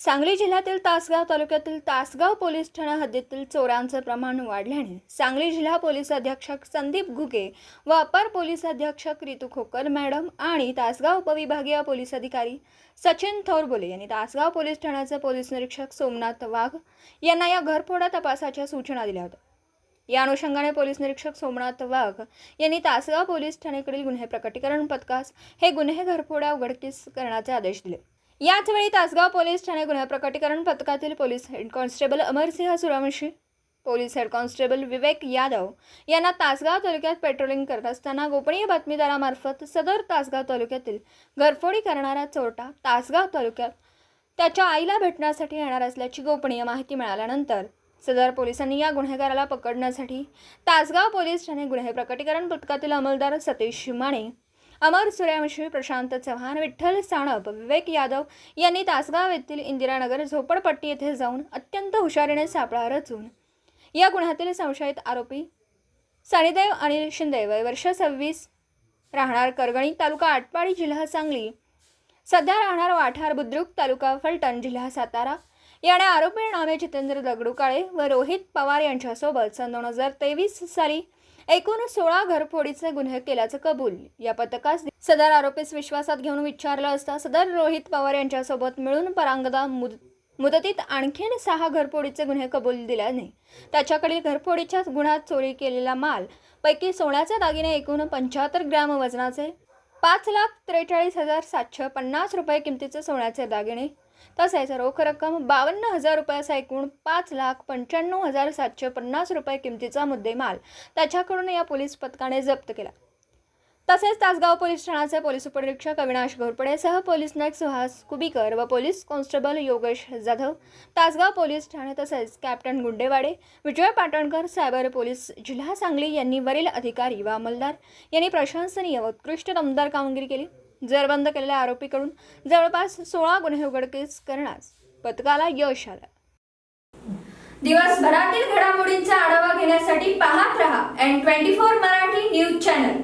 सांगली जिल्ह्यातील तासगाव तालुक्यातील तासगाव पोलीस ठाणा हद्दीतील चोरांचं प्रमाण वाढल्याने सांगली जिल्हा पोलीस अधीक्षक संदीप घुगे व अपर पोलीस अधीक्षक रितू खोकर मॅडम आणि तासगाव उपविभागीय पोलीस अधिकारी सचिन थोरबोले यांनी तासगाव पोलीस ठाण्याचे पोलीस निरीक्षक सोमनाथ वाघ यांना या घरफोडा तपासाच्या सूचना दिल्या होत्या। या अनुषंगाने पोलीस निरीक्षक सोमनाथ वाघ यांनी तासगाव पोलीस ठाण्याकडील गुन्हे प्रकटीकरण पथकास हे गुन्हे घरफोडा उघडकीस करण्याचे आदेश दिले। याचवेळी तासगाव पोलीस ठाणे गुन्हे प्रकटीकरण पथकातील police head constable Amarsingh Suryavanshi, police head constable Vivek Yadav यांना तासगाव तालुक्यात पेट्रोलिंग करत असताना गोपनीय बातमीदारामार्फत सदर तासगाव तालुक्यातील घरफोडी करणारा चोरटा तासगाव तालुक्यात त्याच्या आईला भेटण्यासाठी येणार असल्याची गोपनीय माहिती मिळाल्यानंतर सदर पोलिसांनी या गुन्हेगाराला पकडण्यासाठी तासगाव पोलीस ठाणे गुन्हे प्रकटीकरण पथकातील अंमलदार सतीश माने, अमर सूर्यवंशी, प्रशांत चव्हाण, विठ्ठल साणप, विवेक यादव यांनी तासगाव येथील इंदिरानगर झोपडपट्टी येथे जाऊन अत्यंत हुशारीने सापळा रचून या गुन्ह्यातील संशयित आरोपी सनीदेव अनिल शिंदे वय वर्ष 26 राहणार करगणी तालुका आटपाडी जिल्हा सांगली, सध्या राहणार वाठार बुद्रुक तालुका फलटण जिल्हा सातारा याने आरोपी नामे जितेंद्र दगडू काळे व रोहित पवार यांच्यासोबत सन 2023 साली एकूण 16 घरफोडीचे गुन्हे केल्याचं कबूल या पथकास सदर आरोपीस विश्वासात घेऊन विचारलं असता सदर रोहित पवार यांच्यासोबत मिळून परांगदा मुदतीत आणखीन 6 घरफोडीचे गुन्हे कबूल दिल्याने त्याच्याकडील घरफोडीच्या गुन्ह्यात चोरी केलेला माल पैकी सोन्याचे दागिने एकूण 75 ग्रॅम वजनाचे 5,43,750 रुपये किमतीचे सोन्याचे दागिने तसेच रोख रक्कम 52,000 रुपयाचा एकूण 5,95,750 रुपये किमतीचा मुद्देमाल त्याच्याकडून या पोलीस पथकाने जप्त केला। तसेच तासगाव पोलीस ठाण्याचे पोलीस उपनिरीक्षक अविनाश घोरपडे सह पोलीस नायक सुहास कुबीकर व police constable Yogesh Jadhav Tasgaon police Thane तसेच कॅप्टन गुंडेवाडे, विजय पाटणकर, सायबर पोलीस जिल्हा सांगली यांनी वरील अधिकारी व अंमलदार यांनी प्रशंसनीय व उत्कृष्ट दमदार कामगिरी केली। जेरबंद केलेल्या आरोपीकडून जवळपास 16 गुन्हे उघडकीस करण्यास पथकाला यश आलं। दिवसभरातील घडामोडींचा आढावा घेण्यासाठी पाहत रहा N24 मराठी न्यूज चॅनल।